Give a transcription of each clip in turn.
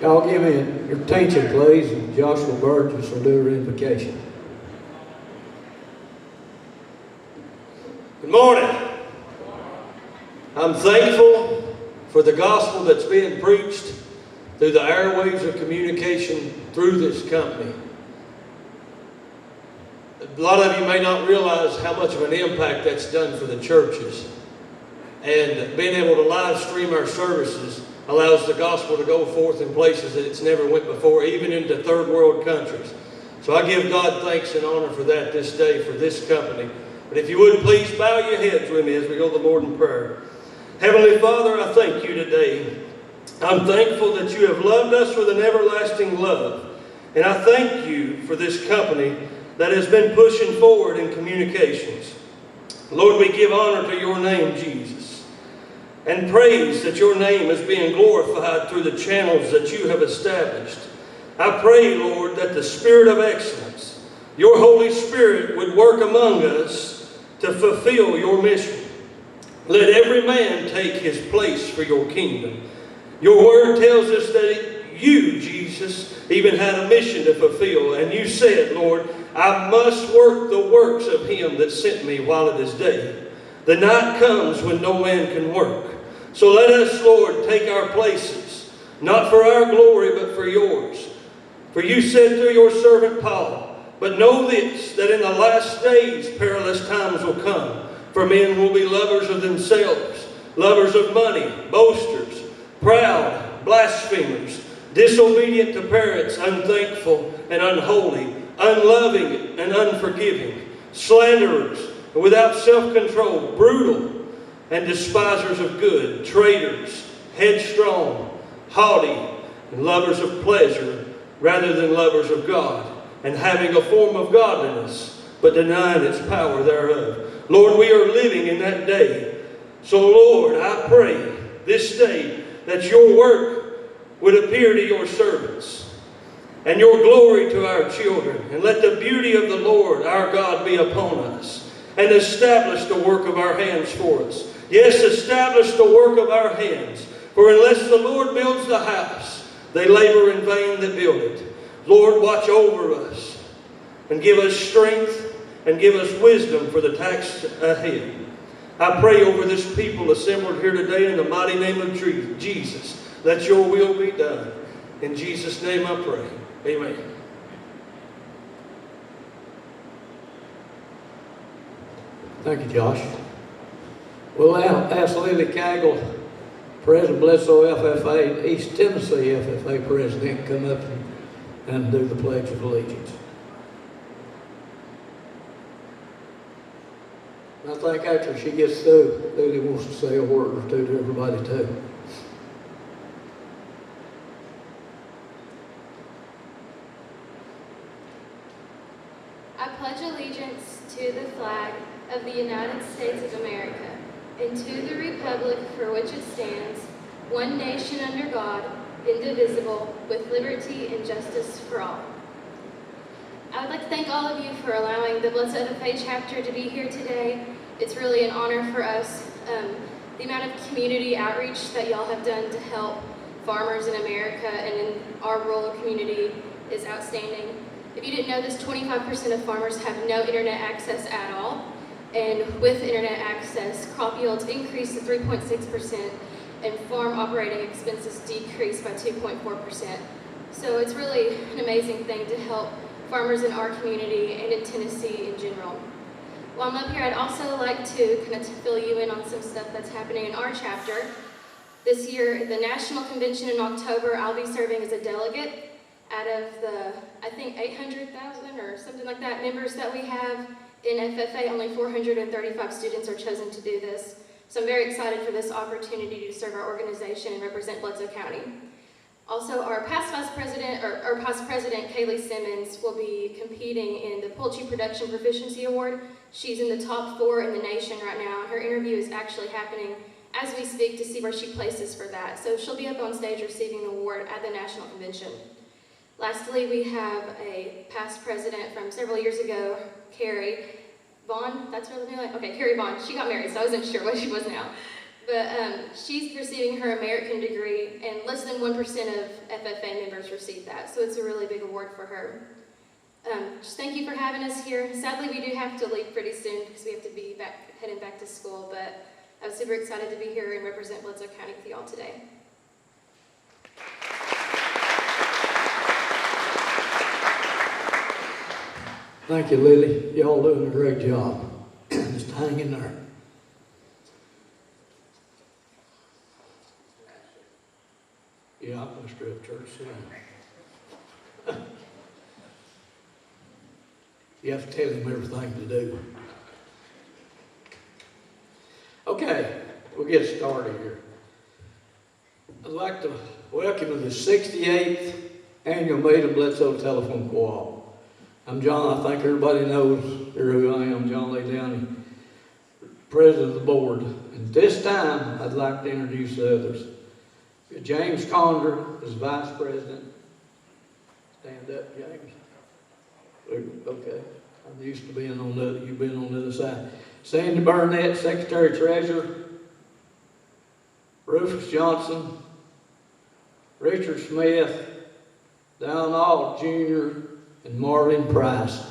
Y'all give me your attention, please, and Joshua Burgess will do her invocation. Good morning. I'm thankful for the gospel that's being preached through the airwaves of communication through this company. A lot of you may not realize how much of an impact that's done for the churches. And being able to live stream our services allows the gospel to go forth in places that it's never went before, even into third world countries. So I give God thanks and honor for that this day, for this company. But if you would, please bow your heads with me as we go to the Lord in prayer. Heavenly Father, I thank you today. I'm thankful that you have loved us with an everlasting love. And I thank you for this company that has been pushing forward in communications. Lord, we give honor to your name, Jesus, and praise that your name is being glorified through the channels that you have established. I pray, Lord, that the Spirit of excellence, your Holy Spirit, would work among us to fulfill your mission. Let every man take his place for your kingdom. Your word tells us that you, Jesus, even had a mission to fulfill. And you said, Lord, I must work the works of him that sent me while it is day. The night comes when no man can work. So let us, Lord, take our places, not for our glory, but for yours. For you said through your servant Paul, but know this, that in the last days perilous times will come. For men will be lovers of themselves, lovers of money, boasters, proud, blasphemers, disobedient to parents, unthankful and unholy, unloving and unforgiving, slanderers, and without self-control, brutal, and despisers of good, traitors, headstrong, haughty, and lovers of pleasure rather than lovers of God, and having a form of godliness, but denying its power thereof. Lord, we are living in that day. So, Lord, I pray this day that your work would appear to your servants, and your glory to our children. And let the beauty of the Lord our God be upon us, and establish the work of our hands for us. Yes, establish the work of our hands. For unless the Lord builds the house, they labor in vain that build it. Lord, watch over us, and give us strength, and give us wisdom for the task ahead. I pray over this people assembled here today in the mighty name of Jesus. Let your will be done. In Jesus' name I pray. Amen. Thank you, Josh. We'll now ask Lily Cagle, President Bledsoe FFA, East Tennessee FFA President, come up and do the Pledge of Allegiance. I think after she gets through, Lily wants to say a word or two to everybody too. I pledge allegiance to the flag of the United States of America and to the republic for which it stands, one nation under God, indivisible, with liberty and justice for all. I would like to thank all of you for allowing the Bledsoe BTC Chapter to be here today. It's really an honor for us. The amount of community outreach that y'all have done to help farmers in America and in our rural community is outstanding. If you didn't know this, 25% of farmers have no internet access at all. And with internet access, crop yields increase to 3.6% and farm operating expenses decrease by 2.4%. So it's really an amazing thing to help farmers in our community and in Tennessee in general. While I'm up here, I'd also like to kind of fill you in on some stuff that's happening in our chapter. This year, at the National Convention in October, I'll be serving as a delegate. Out of the, I think, 800,000 or something like that members that we have in FFA, only 435 students are chosen to do this. So I'm very excited for this opportunity to serve our organization and represent Bledsoe County. Also, our past president, Kaylee Simmons, will be competing in the Poultry Production Proficiency Award. She's in the top 4 in the nation right now. Her interview is actually happening as we speak to see where she places for that. So she'll be up on stage receiving the award at the National Convention. Lastly, we have a past president from several years ago, Carrie Vaughn. That's her name? Okay, Carrie Vaughn. She got married, so I wasn't sure what she was now. But she's receiving her American degree, and less than 1% of FFA members receive that, so it's a really big award for her. Just thank you for having us here. Sadly, we do have to leave pretty soon because we have to be heading back to school, but I'm super excited to be here and represent Bledsoe County with you all today. Thank you, Lily. Y'all doing a great job. Just hang in there. Yeah, I'm going to strip church soon. You have to tell him everything to do. Okay, we'll get started here. I'd like to welcome you to the 68th Annual Meeting of Bledsoe Telephone Co-op. I'm John. I think everybody knows here who I am, John Lee Downey, President of the Board. And this time, I'd like to introduce the others. James Condor is Vice President. Stand up, James. Okay. I'm used to being on the other, you've been on the other side. Sandy Burnett, Secretary Treasurer. Rufus Johnson. Richard Smith. Don Ault Jr. and Marlon Price.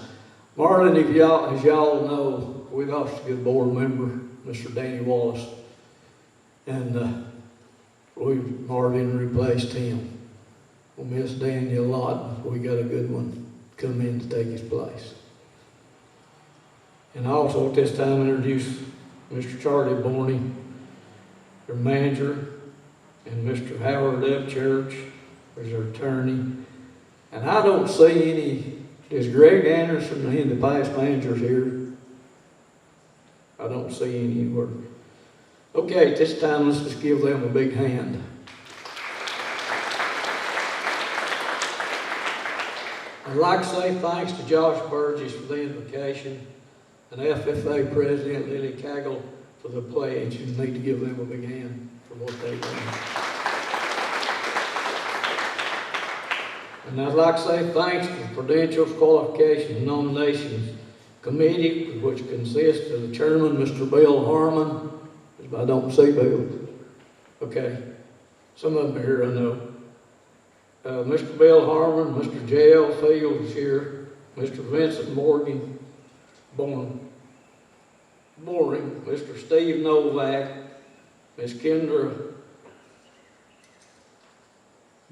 Marlon, as y'all know, we lost a good board member, Mr. Danny Wallace. And Marlon replaced him. We'll miss Danny a lot, but we got a good one come in to take his place. And also at this time introduce Mr. Charlie Borney, their manager, and Mr. Howard Upchurch as their attorney. And I don't see any, is Greg Anderson, any of the past managers here? I don't see any anywhere. Okay, at this time, let's just give them a big hand. I'd like to say thanks to Josh Burgess for the invocation and FFA President Lily Cagle for the pledge. You need to give them a big hand for what they've done. And I'd like to say thanks to the Credentials, Qualifications, and Nominations Committee, which consists of the Chairman, Mr. Bill Harmon. I don't see Bill. Okay. Some of them are here, I know. Mr. Bill Harmon, Mr. J.L. Fields here, Mr. Vincent Morgan, Boring, Mr. Steve Novak, Ms. Kendra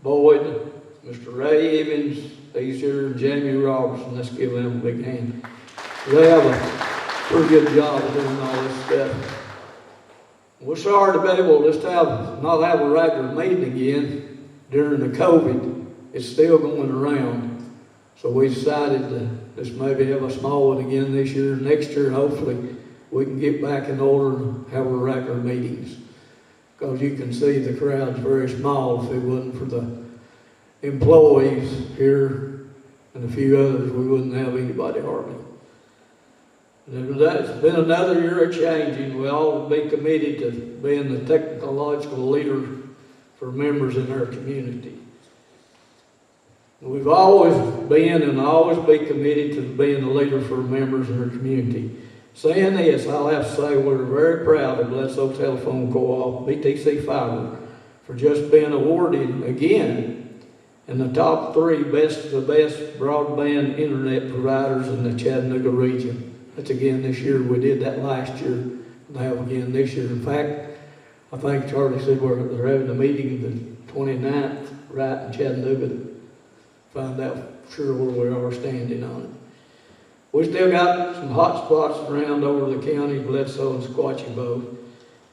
Boyd, Mr. Ray Evans, he's here, and Jamie Robertson. Let's give them a big hand. They have a pretty good job of doing all this stuff. We're sorry to be able to just not have a regular meeting again during the COVID. It's still going around. So we decided to just maybe have a small one again this year. Next year, hopefully, we can get back in order and have our regular meetings. Because you can see the crowd's very small. If it wasn't for the employees here and a few others, we wouldn't have anybody hardly. That's been another year of changing. We all will be committed to being the technological leader for members in our community. We've always been and always be committed to being the leader for members in our community. Saying this, I'll have to say we're very proud of Bledsoe Telephone Co-op, BTC Fiber, for just being awarded again in the top 3 the best broadband internet providers in the Chattanooga region. That's again this year. We did that last year. Now again this year. In fact, I think Charlie said they're having a meeting the 29th right in Chattanooga to find out sure where we are standing on it. We still got some hot spots around over the county, Bledsoe and Squatchy-Bow.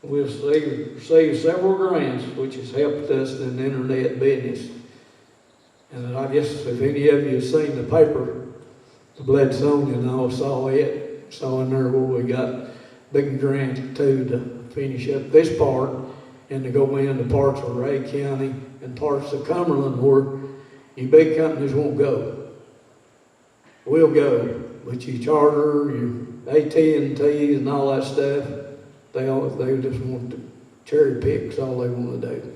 We've received several grants, which has helped us in the internet business. And I guess if any of you have seen the paper, the Bledsoean, all saw it. Saw in there where we got big grant too to finish up this part and to go into parts of Ray County and parts of Cumberland where you big companies won't go. We'll go, but you Charter, your AT&T and all that stuff, they just want to cherry pick. That's all they want to do.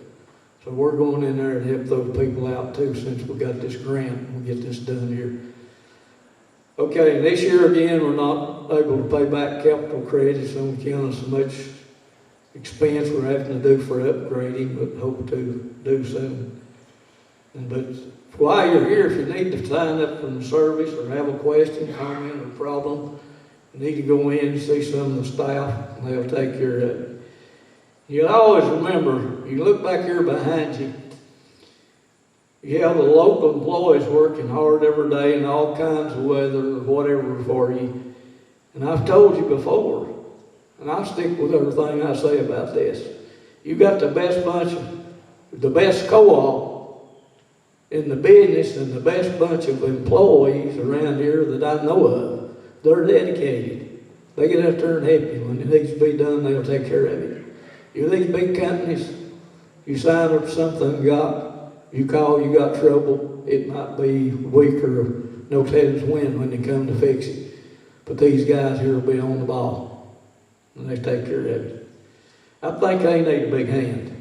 So we're going in there and help those people out too since we got this grant. We'll get this done here. Okay, this year again, we're not able to pay back capital credits on account of so much expense we're having to do for upgrading, but hope to do soon. But while you're here, if you need to sign up for the service or have a question, comment, or problem, you need to go in and see some of the staff, and they'll take care of it. You always remember, you look back here behind you, you have the local employees working hard every day in all kinds of weather or whatever for you. And I've told you before, and I'll stick with everything I say about this. You got the best the best co-op in the business and the best bunch of employees around here that I know of. They're dedicated. They get out there and help you. When it needs to be done, they'll take care of it. You these big companies, you sign up for something you call, you got trouble, it might be a week or no heavens wind when they come to fix it. But these guys here will be on the ball, and they take care of it. I think they need a big hand.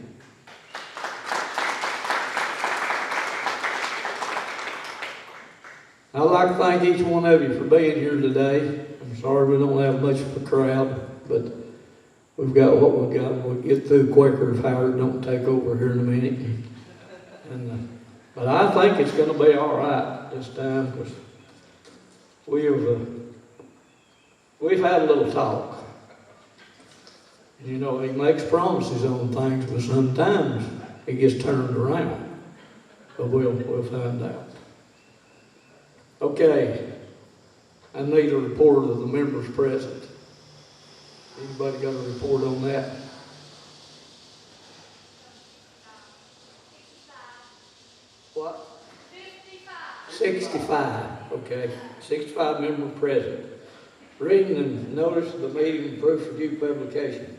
I'd like to thank each one of you for being here today. I'm sorry we don't have much of a crowd, but we've got what we've got. We'll get through quicker if Howard don't take over here in a minute. But I think it's going to be all right this time, because we've had a little talk. You know, he makes promises on things, but sometimes he gets turned around. But we'll find out. Okay, I need a report of the members present. Anybody got a report on that? What? 65. Okay, 65 members present. Reading and notice of the meeting and proof of due publication.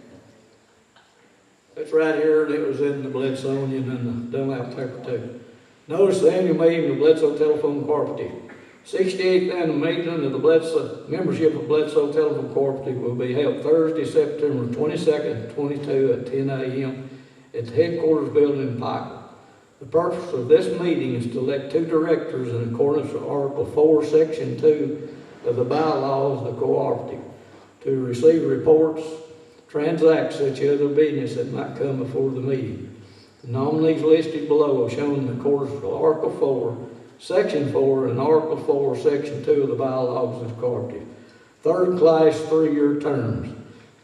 That's right here, and it was in the Bledsoe and the Dunlap paper too. Notice the annual meeting of Bledsoe Telephone Cooperative. 68th annual meeting of the Bledsoe membership of Bledsoe Telephone Cooperative will be held Thursday, September 22nd, 22 at 10 a.m. at the headquarters building in Pike. The purpose of this meeting is to elect 2 directors in accordance with Article 4, Section 2 of the bylaws of the cooperative, to receive reports, transact such other business that might come before the meeting. The nominees listed below are shown in accordance with Article 4, Section 4, and Article 4, Section 2 of the bylaws of the cooperative. Third class 3-year terms.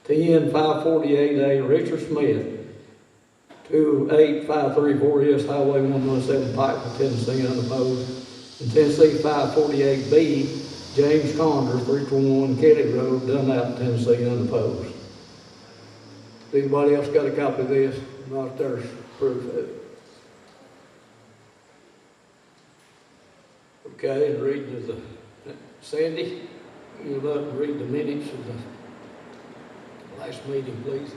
10-548A, Richard Smith. 28534 Highway 117, Pikeville, Tennessee, unopposed. And Tennessee 548B, James Condor, 321 Kelly Road, Dunlap, Tennessee, unopposed. Anybody else got a copy of this? Not there's proof of it. Okay, and reading of Sandy, you go up and read the minutes of the last meeting, please.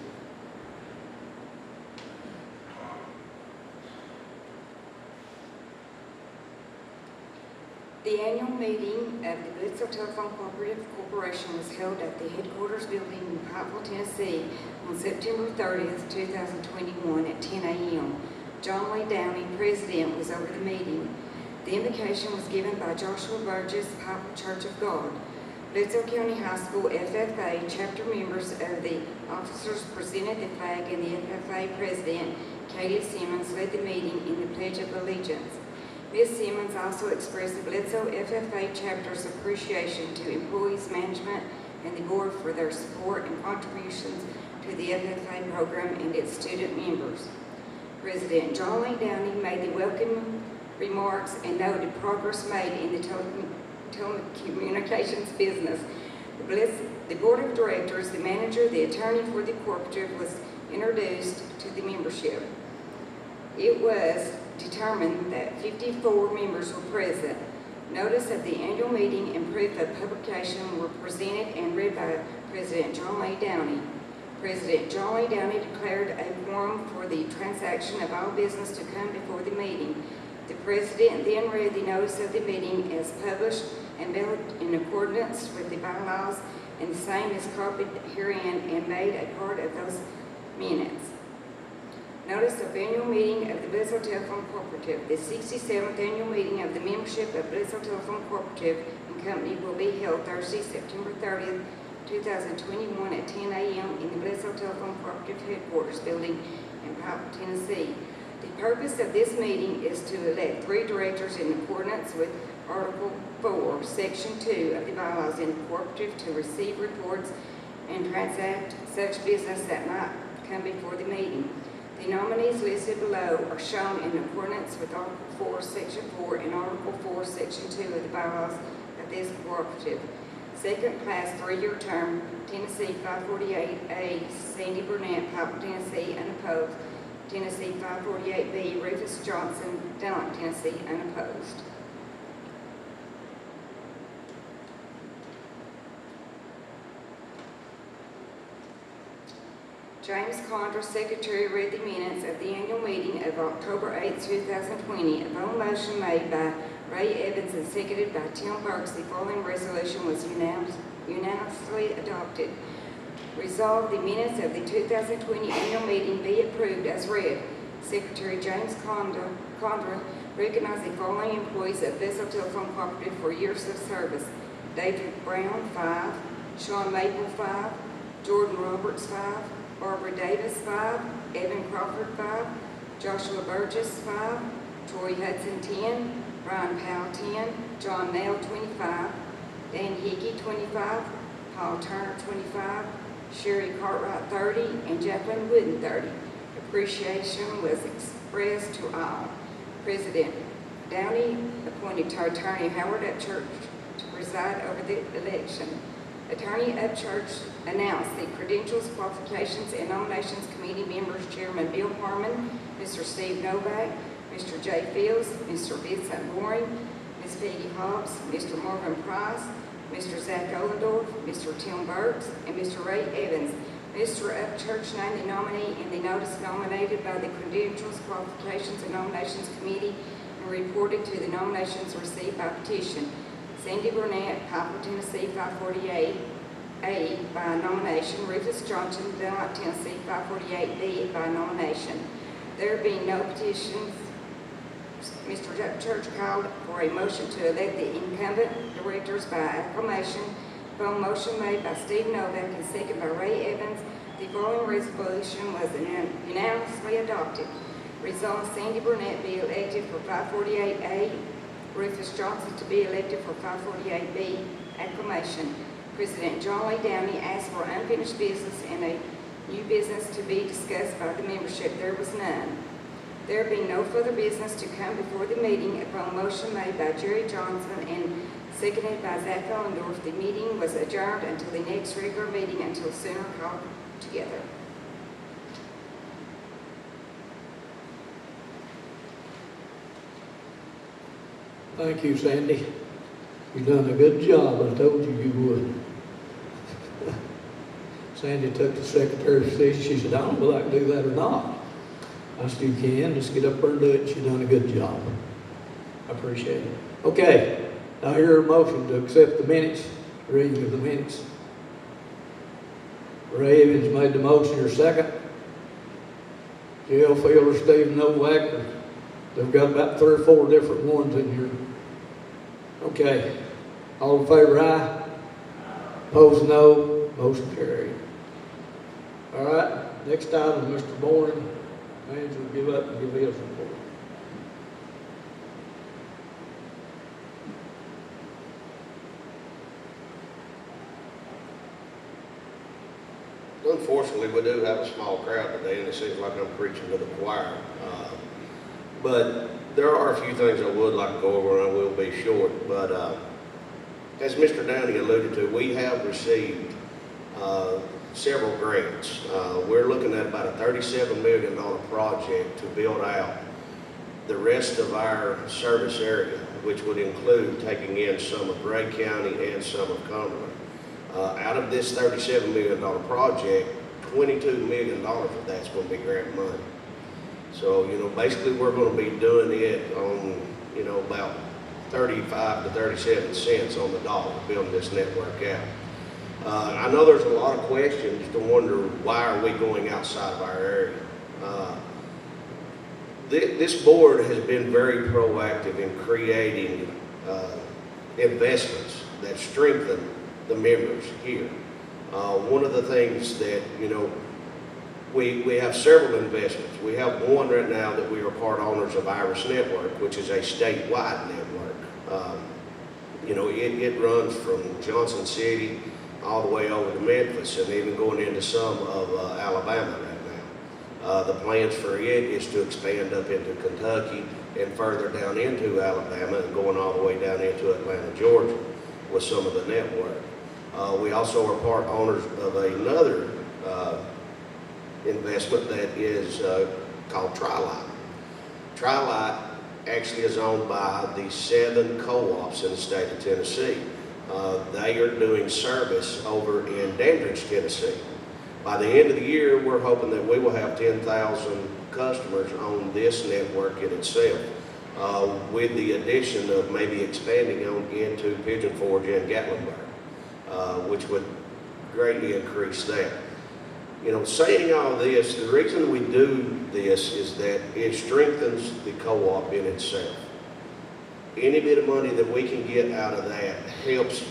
The annual meeting of the Bledsoe Telephone Cooperative Corporation was held at the headquarters building in Pikeville, Tennessee on September 30th, 2021 at 10 a.m. John Lee Downey, president, was over the meeting. The invocation was given by Joshua Burgess, Pikeville Church of God. Bledsoe County High School FFA chapter members of the officers presented the flag, and the FFA president, Katie Simmons, led the meeting in the Pledge of Allegiance. Ms. Simmons also expressed the Bledsoe FFA chapter's appreciation to employees, management, and the board for their support and contributions to the FFA program and its student members. President John Lee Downey made the welcome remarks and noted progress made in the telecommunications business. The board of directors, the manager, the attorney for the cooperative was introduced to the membership. It was determined that 54 members were present. Notice of the annual meeting and proof of publication were presented and read by President John Lee Downey. President John Lee Downey declared a quorum for the transaction of all business to come before the meeting. The president then read the notice of the meeting as published and valid in accordance with the bylaws, and the same is copied herein and made a part of those minutes. Notice of annual meeting of the Bledsoe Telephone Cooperative. The 67th annual meeting of the membership of Bledsoe Telephone Cooperative and Company will be held Thursday, September 30th, 2021 at 10 a.m. in the Bledsoe Telephone Cooperative Headquarters Building in Pikeville, Tennessee. The purpose of this meeting is to elect 3 directors in accordance with Article 4, Section 2 of the bylaws in the cooperative to receive reports and transact such business that might come before the meeting. The nominees listed below are shown in accordance with Article 4, Section 4 and Article 4, Section 2 of the bylaws of this cooperative. Second class 3-year term, Tennessee 548A, Sandy Burnett, Pikeville, Tennessee, unopposed. Tennessee 548B, Rufus Johnson, Dunlop, Tennessee, unopposed. James Condra, Secretary, read the minutes of the annual meeting of October 8, 2020. Upon motion made by Ray Evans and seconded by Tim Burks, the following resolution was unanimously adopted. Resolved, the minutes of the 2020 annual meeting be approved as read. Secretary James Condra recognized the following employees of Bledsoe Telephone Cooperative for years of service: David Brown, 5; Sean Maple, 5; Jordan Roberts, 5; Barbara Davis, 5; Evan Crawford, 5; Joshua Burgess, 5; Troy Hudson, 10; Brian Powell, 10; John Nail, 25; Dan Hickey, 25; Paul Turner, 25; Sherry Cartwright, 30; and Jacqueline Wooden, 30. Appreciation was expressed to all. President Downey appointed to Attorney Howard Upchurch to preside over the election. Attorney Upchurch announced the credentials, qualifications, and nominations committee members: Chairman Bill Harmon, Mr. Steve Novak, Mr. Jay Fields, Mr. Vincent Boring, Ms. Peggy Hobbs, Mr. Marvin Price, Mr. Zach Ollendorf, Mr. Tim Burks, and Mr. Ray Evans. Mr. Upchurch named the nominee in the notice nominated by the Credentials, Qualifications, and Nominations Committee and reported to the nominations received by petition. Sandy Burnett, Pikeville, Tennessee, 548A by nomination. Rufus Johnson, Dunlop, Tennessee, 548B by nomination. There being no petitions, Mr. Upchurch called for a motion to elect the incumbent directors by acclamation. Upon motion made by Steve Novak and seconded by Ray Evans, the following resolution was unanimously adopted. Resolved, Sandy Burnett be elected for 548A, Rufus Johnson to be elected for 548B, acclamation. President John Lee Downey asked for unfinished business and a new business to be discussed by the membership. There was none. There being no further business to come before the meeting, upon motion made by Jerry Johnson and seconded by Zach Ollendorf, the meeting was adjourned until the next regular meeting until sooner called together. Thank you, Sandy. You've done a good job. I told you you would. Sandy took the secretary's position. She said, I don't know if I can do that or not. I said, you can. Just get up there and do it. She's done a good job. I appreciate it. Okay. I hear a motion to accept the minutes, reading of the minutes. Ray Evans made the motion. Your second? J.L. Fielder, Steve Novak. They've got about 3 or 4 different ones in here. Okay. All in favor, aye. Opposed, no. Motion carried. All right. Next item, Mr. Boring. Manager will give up and give his report. Unfortunately, we do have a small crowd today, and it seems like I'm preaching to the choir. But there are a few things I would like to go over, and I will be short. But as Mr. Downey alluded to, we have received several grants. We're looking at about a $37 million project to build out the rest of our service area, which would include taking in some of Gray County and some of Cumberland. Out of this $37 million project, $22 million of that's going to be grant money. So, basically we're going to be doing it on, about 35 to 37 cents on the dollar, building this network out. I know there's a lot of questions to wonder, why are we going outside of our area? This board has been very proactive in creating investments that strengthen the members here. One of the things that, you know, we have several investments. We have one right now that we are part owners of Iris Network, which is a statewide network. You know, it runs from Johnson City all the way over to Memphis and even going into some of Alabama right now. The plans for it is to expand up into Kentucky and further down into Alabama and going all the way down into Atlanta, Georgia with some of the network. We also are part owners of another investment that is called Tri-Light. Tri-Light actually is owned by the 7 co-ops in the state of Tennessee. They are doing service over in Dandridge, Tennessee. By the end of the year, we're hoping that we will have 10,000 customers on this network in itself, with the addition of maybe expanding on into Pigeon Forge and Gatlinburg, which would greatly increase that. You know, saying all this, the reason we do this is that it strengthens the co-op in itself. Any bit of money that we can get out of that helps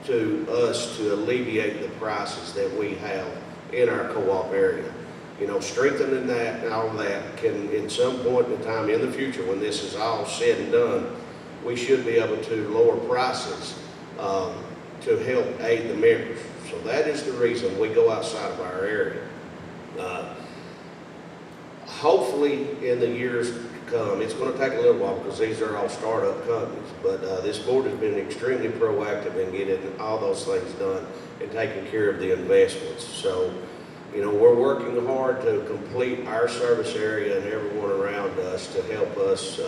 to us to alleviate the prices that we have in our co-op area. You know, strengthening that and all that can, in some point in time in the future, when this is all said and done, we should be able to lower prices to help aid the members. So that is the reason we go outside of our area. Hopefully in the years to come, it's going to take a little while because these are all startup companies, but this board has been extremely proactive in getting all those things done and taking care of the investments. So, you know, we're working hard to complete our service area and everyone around us to help us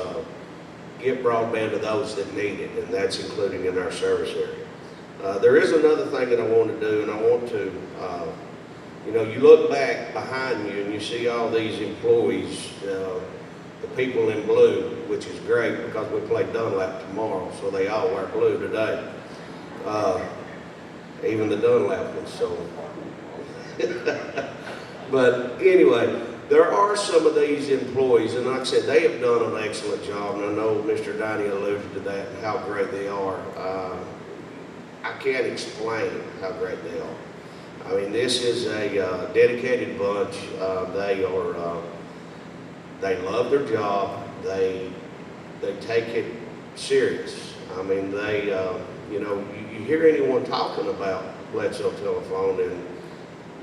get broadband to those that need it, and that's including in our service area. There is another thing that I want to do, and I want to, you know, you look back behind you and you see all these employees, the people in blue, which is great because we play Dunlap tomorrow, so they all wear blue today. Even the Dunlap ones, so. But anyway, there are some of these employees, and like I said, they have done an excellent job, and I know Mr. Donnie alluded to that and how great they are. I can't explain how great they are. I mean, this is a dedicated bunch. They love their job. They take it serious. I mean, you know, you hear anyone talking about Bledsoe Telephone and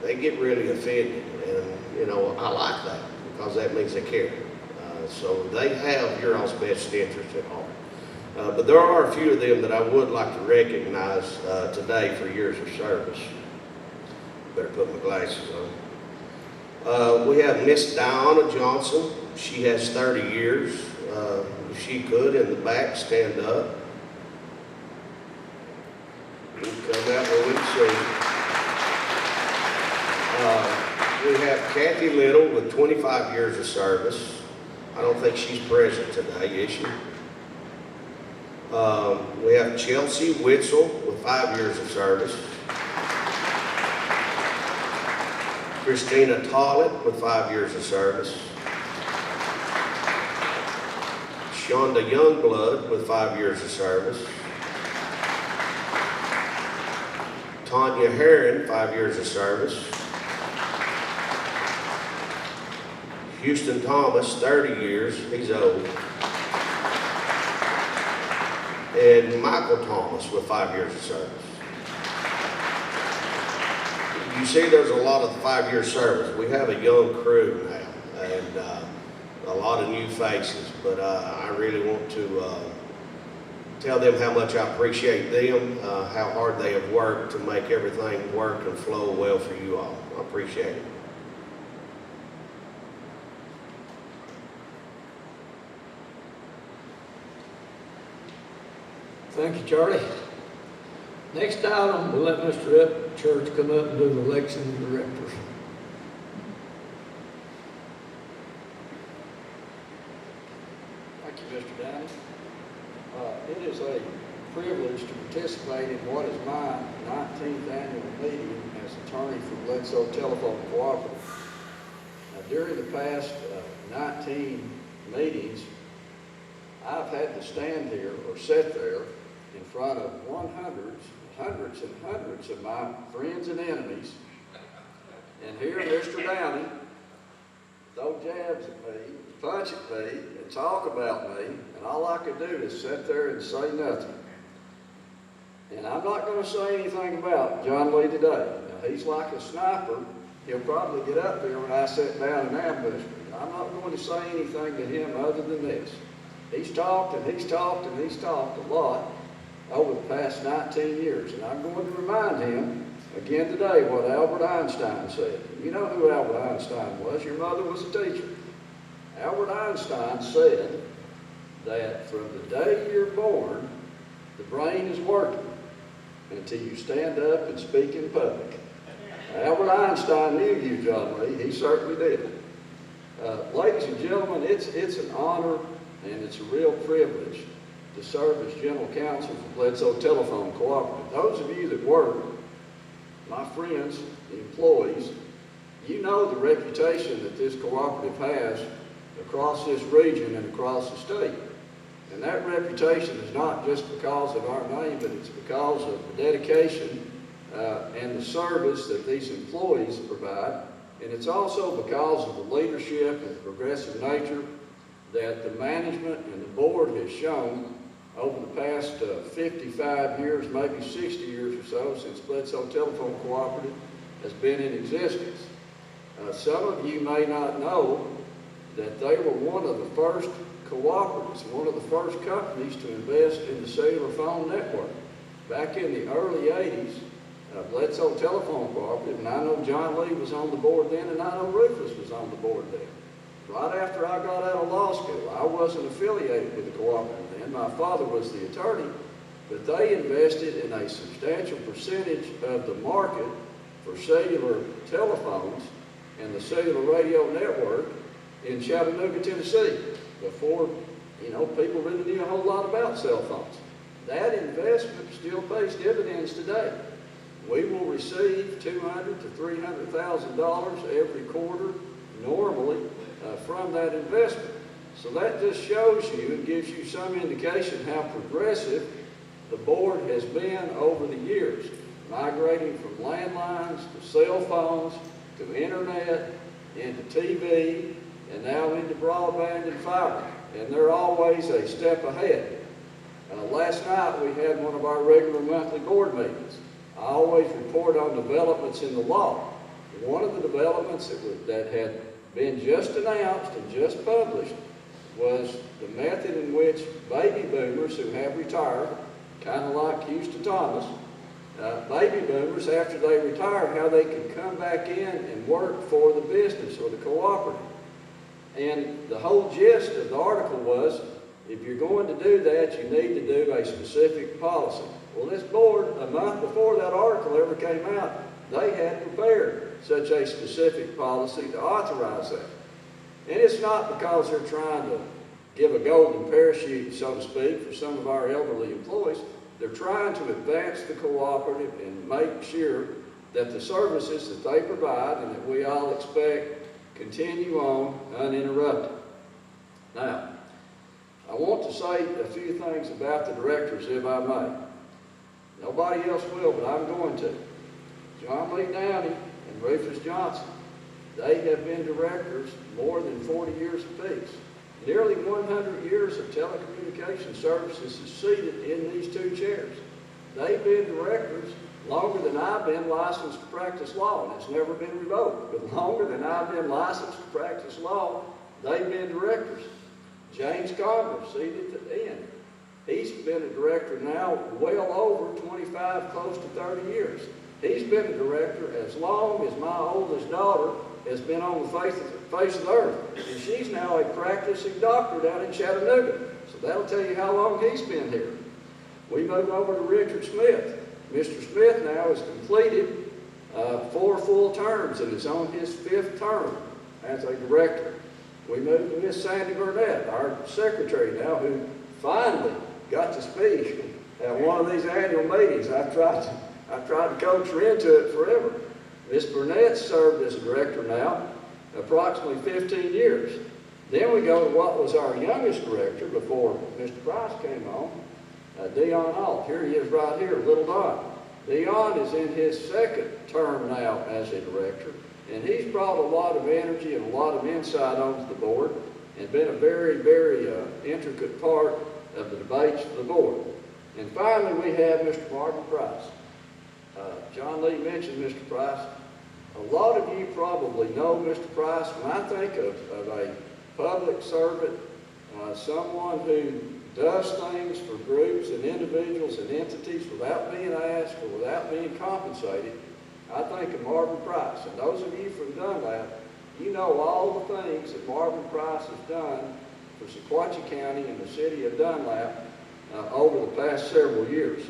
they get really offended. And, you know, I like that because that means they care. So they have your all's best interest at heart. But there are a few of them that I would like to recognize today for years of service. Better put my glasses on. We have Miss Diana Johnson. She has 30 years. If she could, in the back, stand up. You can come out where we can see. We have Kathy Little with 25 years of service. I don't think she's present today, is she? We have Chelsea Witzel with 5 years of service. Christina Tollett with 5 years of service. Shonda Youngblood with 5 years of service. Tanya Herron, 5 years of service. Houston Thomas, 30 years, he's old. And Michael Thomas with 5 years of service. You see there's a lot of 5-year service. We have a young crew now and a lot of new faces, but I really want to tell them how much I appreciate them, how hard they have worked to make everything work and flow well for you all. I appreciate it. Thank you, Charlie. Next item, we'll let Mr. Church come up and do the election of directors. Thank you, Mr. Downey. It is a privilege to participate in what is my 19th annual meeting as attorney for Bledsoe Telephone Cooperative. Now, during the past 19 meetings, I've had to stand here or sit there in front of hundreds and hundreds of my friends and enemies, and hear Mr. Downey throw jabs at me, punch at me, and talk about me, and all I could do is sit there and say nothing. And I'm not going to say anything about John Lee today. Now, he's like a sniper. He'll probably get up there when I sit down and ambush me. I'm not going to say anything to him other than this. He's talked and he's talked and he's talked a lot over the past 19 years. And I'm going to remind him again today what Albert Einstein said. You know who Albert Einstein was. Your mother was a teacher. Albert Einstein said that from the day you're born, the brain is working until you stand up and speak in public. Albert Einstein knew you, John Lee. He certainly did. Ladies and gentlemen, it's an honor and it's a real privilege to serve as General Counsel for Bledsoe Telephone Cooperative. Those of you that work, my friends, the employees, you know the reputation that this cooperative has across this region and across the state. And that reputation is not just because of our name, but it's because of the dedication and the service that these employees provide. And it's also because of the leadership and the progressive nature that the management and the board has shown over the past 55 years, maybe 60 years or so, since Bledsoe Telephone Cooperative has been in existence. Some of you may not know that they were one of the first cooperatives, one of the first companies to invest in the cellular phone network. Back in the early 80s, Bledsoe Telephone Cooperative, and I know John Lee was on the board then, and I know Rufus was on the board then. Right after I got out of law school, I wasn't affiliated with the cooperative then. My father was the attorney, but they invested in a substantial percentage of the market for cellular telephones and the cellular radio network in Chattanooga, Tennessee, before, people really knew a whole lot about cell phones. That investment still pays dividends today. We will receive $200,000 to $300,000 every quarter normally from that investment. So that just shows you and gives you some indication how progressive the board has been over the years, migrating from landlines to cell phones to internet, into TV, and now into broadband and fiber. And they're always a step ahead. Last night we had one of our regular monthly board meetings. I always report on developments in the law. One of the developments that had been just announced and just published was the method in which baby boomers who have retired, kind of like Houston Thomas, baby boomers, after they retire, how they can come back in and work for the business or the cooperative. And the whole gist of the article was, if you're going to do that, you need to do a specific policy. Well, this board, a month before that article ever came out, they had prepared such a specific policy to authorize that. And it's not because they're trying to give a golden parachute, so to speak, for some of our elderly employees. They're trying to advance the cooperative and make sure that the services that they provide and that we all expect continue on uninterrupted. Now, I want to say a few things about the directors, if I may. Nobody else will, but I'm going to. John Lee Downey and Rufus Johnson, they have been directors more than 40 years apiece. Nearly 100 years of telecommunication services is seated in these two chairs. They've been directors longer than I've been licensed to practice law, and it's never been revoked. But longer than I've been licensed to practice law, they've been directors. James Congress, seated at the end. He's been a director now well over 25, close to 30 years. He's been a director as long as my oldest daughter has been on the face of the earth. And she's now a practicing doctor down in Chattanooga. So that'll tell you how long he's been here. We move over to Richard Smith. Mr. Smith now has completed 4 full terms and is on his 5th term as a director. We move to Miss Sandy Burnett, our secretary now, who finally got to speak at one of these annual meetings. I've tried to coach her into it forever. Miss Burnett served as a director now approximately 15 years. Then we go to what was our youngest director before Mr. Price came on, Dion Alt, here he is right here, little Don. Dion is in his second term now as a director, and he's brought a lot of energy and a lot of insight onto the board and been a very, very intricate part of the debates for the board. And finally, we have Mr. Marvin Price. John Lee mentioned Mr. Price. A lot of you probably know Mr. Price. When I think of a public servant, someone who does things for groups and individuals and entities without being asked or without being compensated, I think of Marvin Price. And those of you from Dunlap, you know all the things that Marvin Price has done for Sequatchie County and the city of Dunlap over the past several years.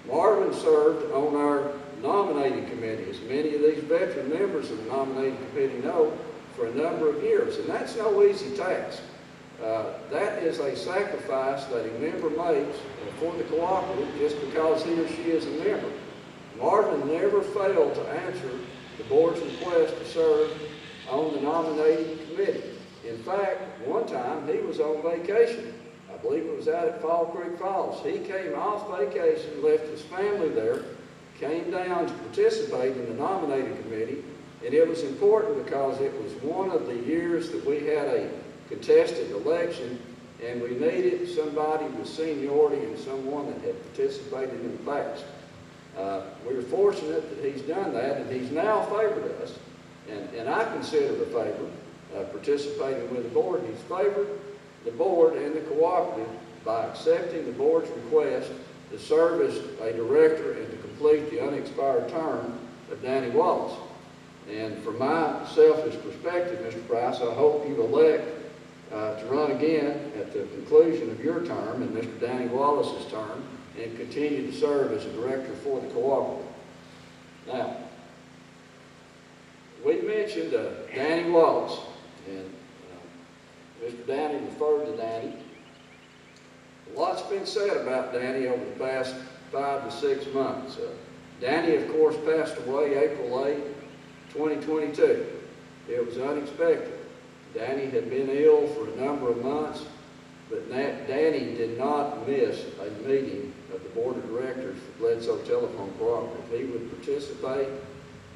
Marvin served on our nominating committee, as many of these veteran members of the nominating committee know, for a number of years. And that's no easy task. That is a sacrifice that a member makes for the cooperative just because he or she is a member. Marvin never failed to answer the board's request to serve on the nominating committee. In fact, one time he was on vacation. I believe it was out at Fall Creek Falls. He came off vacation, left his family there, came down to participate in the nominating committee, and it was important because it was one of the years that we had a contested election, and we needed somebody with seniority and someone that had participated in the past. We were fortunate that he's done that, and he's now favored us, and I consider the favor participating with the board. He's favored the board and the cooperative by accepting the board's request to serve as a director and to complete the unexpired term of Danny Wallace. And from my selfish perspective, Mr. Price, I hope you elect to run again at the conclusion of your term and Mr. Danny Wallace's term and continue to serve as a director for the cooperative. Now, we mentioned Danny Wallace, and Mr. Danny referred to Danny. A lot's been said about Danny over the past 5 to 6 months. Danny, of course, passed away April 8, 2022. It was unexpected. Danny had been ill for a number of months, but Danny did not miss a meeting of the board of directors for Bledsoe Telephone Cooperative. He would participate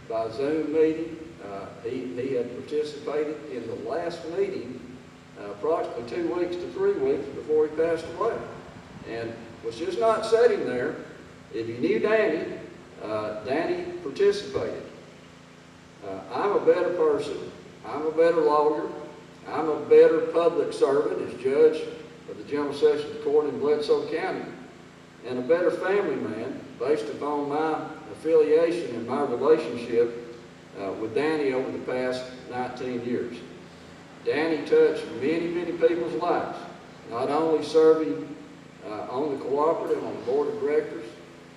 by Zoom meeting. He had participated in the last meeting approximately 2 weeks to 3 weeks before he passed away, and was just not sitting there. If you knew Danny, Danny participated. I'm a better person. I'm a better lawyer. I'm a better public servant as judge of the General Sessions Court in Bledsoe County, and a better family man based upon my affiliation and my relationship with Danny over the past 19 years. Danny touched many, many people's lives, not only serving on the cooperative, on the board of directors.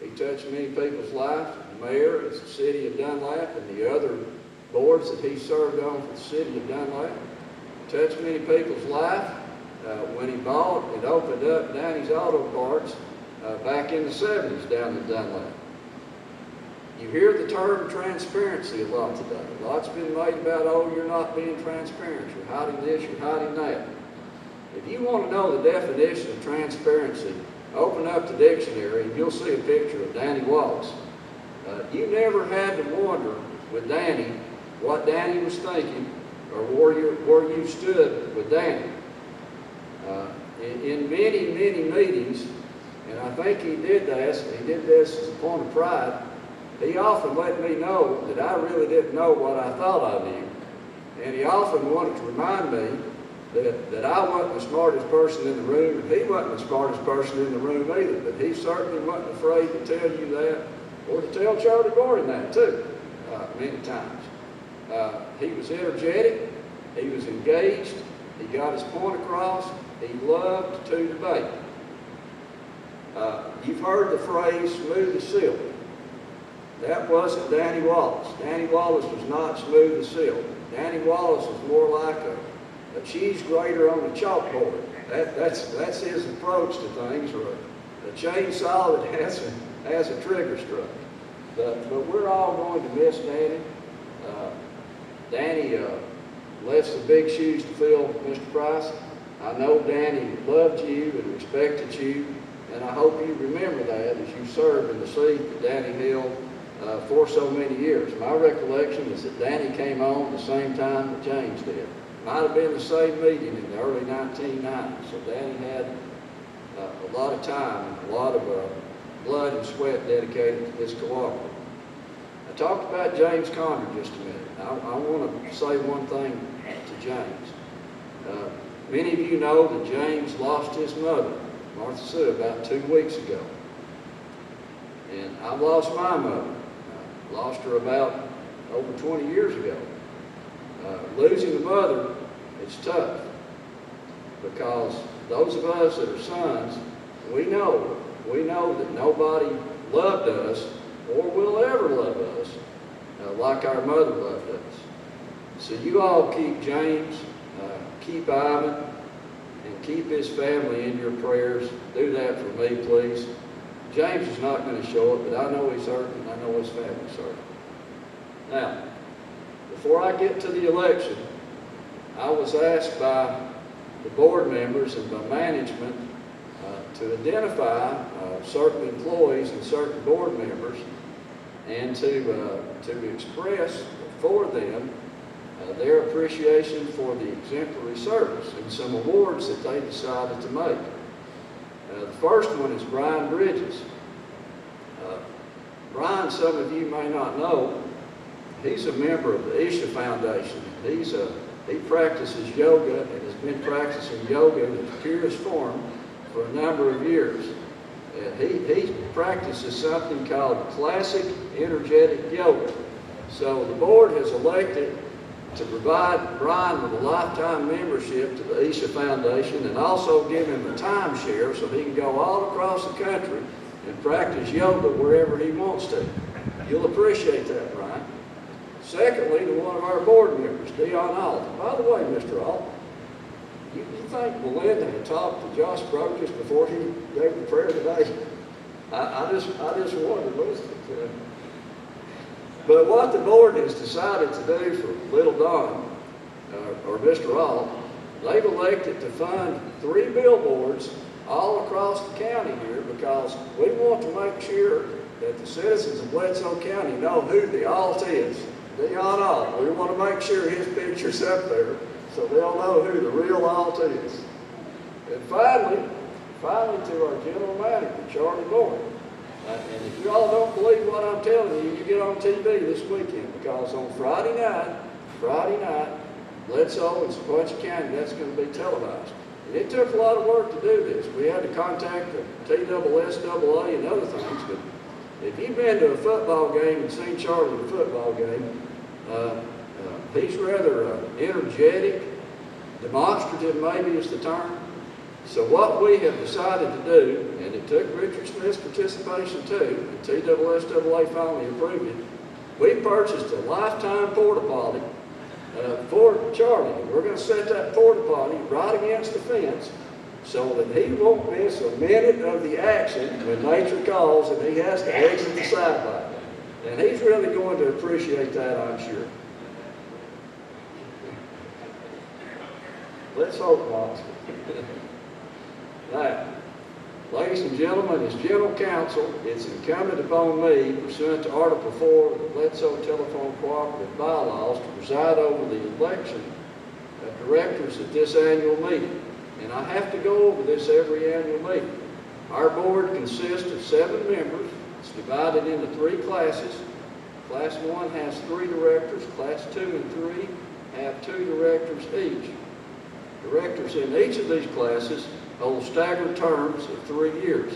He touched many people's lives, the mayor, as the city of Dunlap, and the other boards that he served on for the city of Dunlap. Touched many people's life when he bought and opened up Danny's Auto Parts back in the 70s down in Dunlap. You hear the term transparency a lot today. A lot's been made about, oh, you're not being transparent, you're hiding this, you're hiding that. If you want to know the definition of transparency, open up the dictionary and you'll see a picture of Danny Wallace. You never had to wonder with Danny what Danny was thinking or where you stood with Danny. In many, many meetings, and I think he did this as a point of pride, he often let me know that I really didn't know what I thought I knew. And he often wanted to remind me that I wasn't the smartest person in the room, and he wasn't the smartest person in the room either. But he certainly wasn't afraid to tell you that, or to tell Charlie Gordon that too, many times. He was energetic, he was engaged, he got his point across, he loved to debate. You've heard the phrase, smooth as silk. That wasn't Danny Wallace. Danny Wallace was not smooth as silk. Danny Wallace was more like a cheese grater on a chalkboard. That's his approach to things, or a chainsaw that has a trigger stroke. But we're all going to miss Danny. Danny left some big shoes to fill, Mr. Price. I know Danny loved you and respected you and I hope you remember that as you served in the seat that Danny held for so many years. My recollection is that Danny came on the same time that James did. Might have been the same meeting in the early 1990s, so Danny had a lot of time and a lot of blood and sweat dedicated to this cooperative. I talked about James Conner just a minute. I want to say one thing to James. Many of you know that James lost his mother, Martha Sue, about 2 weeks ago. And I lost my mother. I lost her about over 20 years ago. Losing a mother is tough because those of us that are sons, we know that nobody loved us or will ever love us like our mother loved us. So you all keep James, keep Ivan, and keep his family in your prayers. Do that for me, please. James is not going to show it, but I know he's hurting, and I know his family's hurting. Now, before I get to the election, I was asked by the board members and by management to identify certain employees and certain board members and to express for them their appreciation for the exemplary service and some awards that they decided to make. The first one is Brian Bridges. Brian, some of you may not know, he's a member of the Isha Foundation. He practices yoga and has been practicing yoga in its purest form for a number of years. He practices something called classic energetic yoga. So the board has elected to provide Brian with a lifetime membership to the Isha Foundation and also give him a timeshare so he can go all across the country and practice yoga wherever he wants to. You'll appreciate that, Brian. Secondly, to one of our board members, Dion Alt. By the way, Mr. Alt, you think Belinda had talked to Josh Brogis before he gave the prayer today? I just wanted to listen to him. But what the board has decided to do for little Don, or Mr. Alt, they've elected to fund 3 billboards all across the county here because we want to make sure that the citizens of Bledsoe County know who the Alt is. Dion Alt. We want to make sure his picture's up there so they'll know who the real Alt is. And finally to our general manager, Charlie Boyd. And if you all don't believe what I'm telling you, you get on TV this weekend because on Friday night, Bledsoe and Sequatchie County, that's going to be televised. And it took a lot of work to do this. We had to contact the TSSAA and other things, but if you've been to a football game and seen Charlie at a football game, he's rather energetic, demonstrative maybe is the term. So what we have decided to do, and it took Richard Smith's participation too, and TSSAA finally approved it, we purchased a lifetime porta potty for Charlie. And we're going to set that porta potty right against the fence so that he won't miss a minute of the action when nature calls and he has to exit the sideline. And he's really going to appreciate that, I'm sure. Let's hope not. Now, ladies and gentlemen, as General Counsel, it's incumbent upon me, pursuant to Article 4 of the Bledsoe Telephone Cooperative Bylaws, to preside over the election of directors at this annual meeting. And I have to go over this every annual meeting. Our board consists of 7 members. It's divided into 3 classes. Class 1 has 3 directors. Class 2 and 3 have 2 directors each. Directors in each of these classes hold staggered terms of 3 years.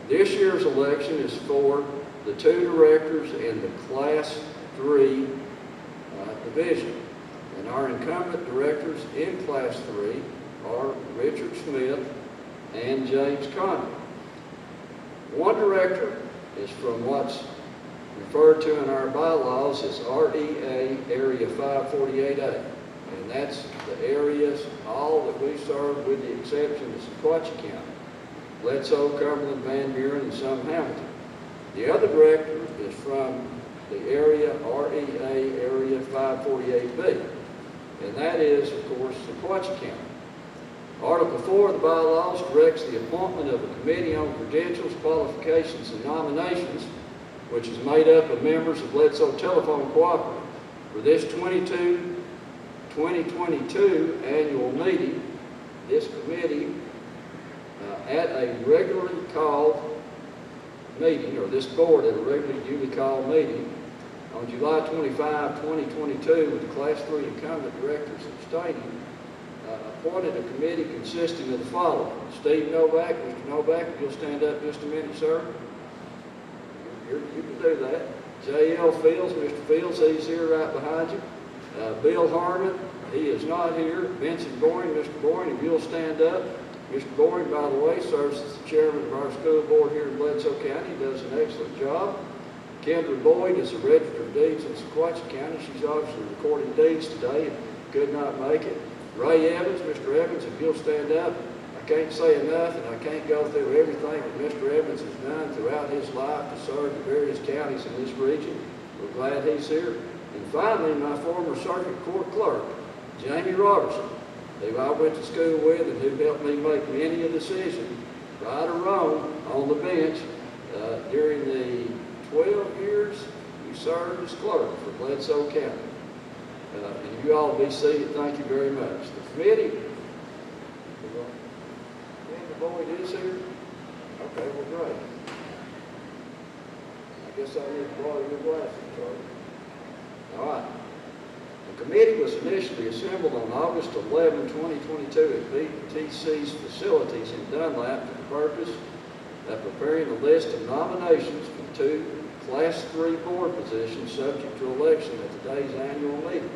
This year's election is for the 2 directors in the Class 3 division. And our incumbent directors in Class 3 are Richard Smith and James Conner. One director is from what's referred to in our bylaws as REA Area 548A. And that's the areas, all that we serve with the exception of Sequatchie County, Bledsoe, Cumberland, Van Buren, and some Hamilton. The other director is from the area REA Area 548B, and that is, of course, Sequatchie County. Article 4 of the bylaws directs the appointment of a committee on credentials, qualifications, and nominations, which is made up of members of Bledsoe Telephone Cooperative. For this 2022 annual meeting, this committee, at a regularly called meeting, or this board at a regularly duly called meeting, on July 25, 2022, with the Class 3 incumbent directors abstaining, appointed a committee consisting of the following: Steve Novak. Mr. Novak, if you'll stand up just a minute, sir. You can do that. J.L. Fields. Mr. Fields, he's here right behind you. Bill Harmon, he is not here. Vincent Boring. Mr. Boring, if you'll stand up. Mr. Boring, by the way, serves as the chairman of our school board here in Bledsoe County. He does an excellent job. Kendra Boyd is a register of deeds in Sequatchie County. She's obviously recording deeds today and could not make it. Ray Evans. Mr. Evans, if you'll stand up. I can't say enough, and I can't go through everything that Mr. Evans has done throughout his life to serve the various counties in this region. We're glad he's here. And finally, my former circuit court clerk, Jamie Robertson, who I went to school with and who helped me make many a decision, right or wrong, on the bench during the 12 years you served as clerk for Bledsoe County. And you all be seated. Thank you very much. The committee, Boyd is here? Okay, well, great. I guess I need to borrow your glasses, Charlie. All right. The committee was initially assembled on August 11, 2022 at BTC's facilities in Dunlap for the purpose of preparing a list of nominations for 2 Class 3 board positions subject to election at today's annual meeting.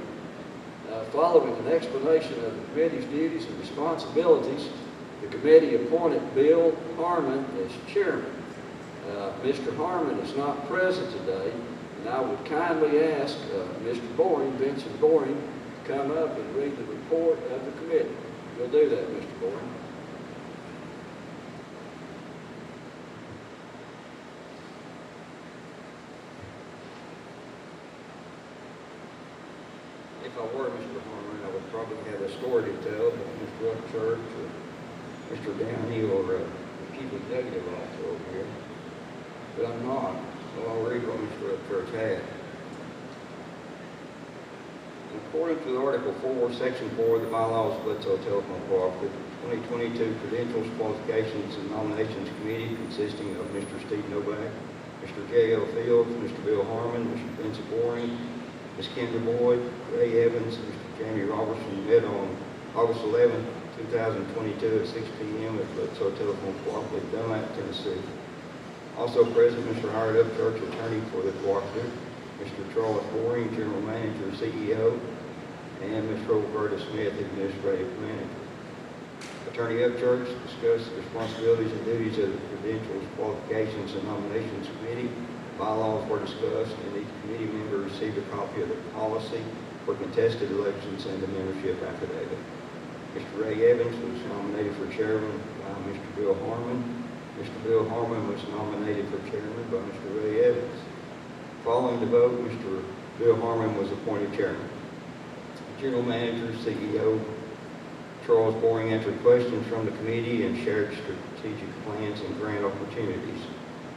Following an explanation of the committee's duties and responsibilities, the committee appointed Bill Harmon as chairman. Mr. Harmon is not present today, and I would kindly ask Mr. Boring, Vincent Boring, to come up and read the report of the committee. You'll do that, Mr. Boring. If I were Mr. Harmon, I would probably have a story to tell about Mr. Upchurch or Mr. Downey or the chief executive officer over here. But I'm not, so I'll read what Mr. Upchurch had. According to Article 4, Section 4 of the bylaws of Bledsoe Telephone Cooperative, 2022 Credentials, Qualifications, and Nominations Committee consisting of Mr. Steve Novak, Mr. J.L. Fields, Mr. Bill Harmon, Mr. Vincent Boring, Ms. Kendra Boyd, Ray Evans, and Mr. Jamie Robertson met on August 11, 2022 at 6 p.m. at Bledsoe Telephone Cooperative, Dunlap, Tennessee. Also present, Mr. Howard Upchurch, attorney for the cooperative, Mr. Charles Boring, general manager, CEO, and Ms. Roberta Smith, administrative manager. Attorney Upchurch discussed the responsibilities and duties of the Credentials, Qualifications, and Nominations Committee. Bylaws were discussed, and each committee member received a copy of the policy for contested elections and the membership affidavit. Mr. Ray Evans was nominated for chairman by Mr. Bill Harmon. Mr. Bill Harmon was nominated for chairman by Mr. Ray Evans. Following the vote, Mr. Bill Harmon was appointed chairman. General manager, CEO, Charles Boring answered questions from the committee and shared strategic plans and grant opportunities.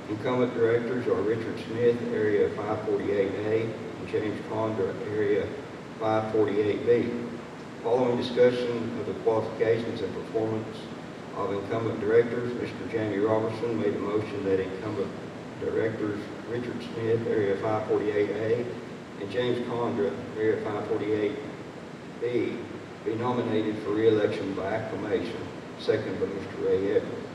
Incumbent directors are Richard Smith, Area 548A, and James Condra, Area 548B. Following discussion of the qualifications and performance of incumbent directors, Mr. Jamie Robertson made a motion that incumbent directors Richard Smith, Area 548A, and James Condra, Area 548B, be nominated for re-election by acclamation, seconded by Mr. Ray Evans.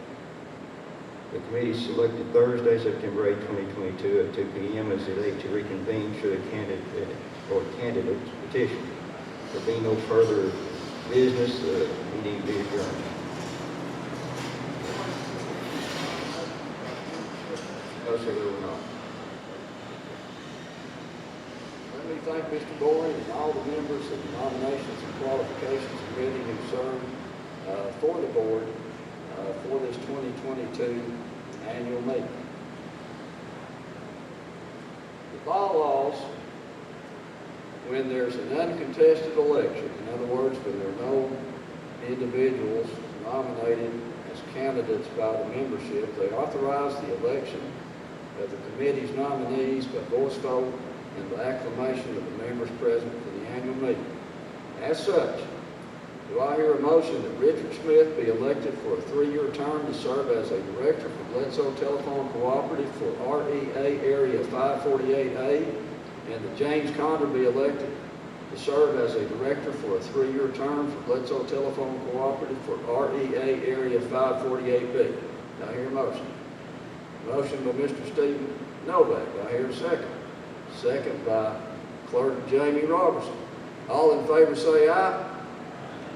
The committee selected Thursday, September 8, 2022 at 2 p.m. as the date to reconvene should a candidate or candidate's petition. There being no further business, the meeting be adjourned. No, sir, there were not. Let me thank Mr. Boring and all the members of the Nominations and Qualifications Committee who served for the board for this 2022 annual meeting. The bylaws, when there's an uncontested election, in other words, when there are no individuals nominated as candidates by the membership. They authorize the election of the committee's nominees by voice vote and the acclamation of the members present for the annual meeting. As such, do I hear a motion that Richard Smith be elected for a 3-year term to serve as a director for Bledsoe Telephone Cooperative for REA Area 548A, and that James Condor be elected to serve as a director for a 3-year term for Bledsoe Telephone Cooperative for REA Area 548B? Do I hear a motion? Motion by Mr. Stephen Novak. Do I hear a second? Second by Clerk Jamie Robertson. All in favor say aye.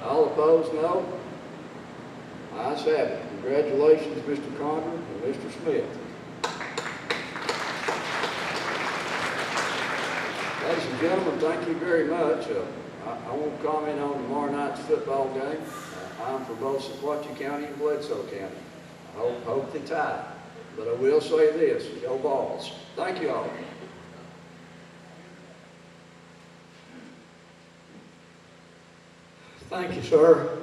All opposed, no. Ayes have it. Congratulations, Mr. Condor and Mr. Smith. Ladies and gentlemen, thank you very much. I won't comment on tomorrow night's football game. I'm for both Sequatchie County and Bledsoe County. I hope they tie. But I will say this, go Balls. Thank you all. Thank you, sir.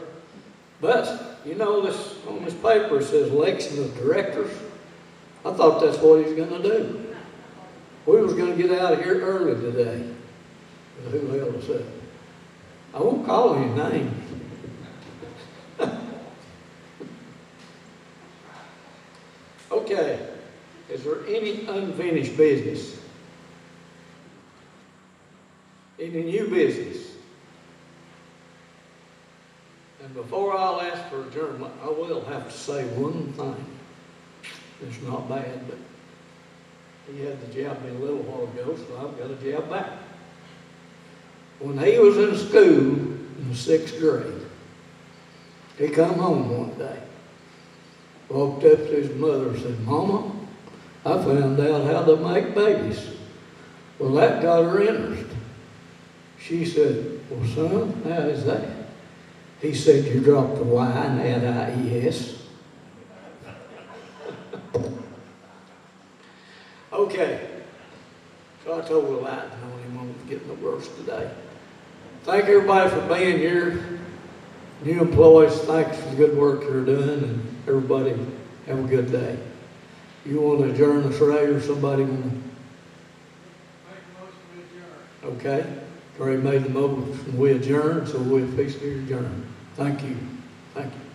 But, you know, this on this paper it says election of directors. I thought that's what he's going to do. We was going to get out of here early today. Who held us up? I won't call any names. Okay. Is there any unfinished business? Any new business? And before I'll ask for adjournment, I will have to say one thing. It's not bad, but he had the jab me a little while ago, so I've got a jab back. When he was in school in the 6th grade, he come home one day, walked up to his mother and said, "Mama, I found out how to make babies." Well, that got her interested. She said, "Well, son, how is that?" He said, "You dropped the Y and add IES." Okay. So I told the light on him I was getting the worst today. Thank everybody for being here. New employees, thanks for the good work you're doing, and everybody have a good day. You want to adjourn us, Ray, or somebody want to? Make a motion to adjourn. Okay. Ray made the motion, we adjourn, so we'll officially adjourn. Thank you. Thank you.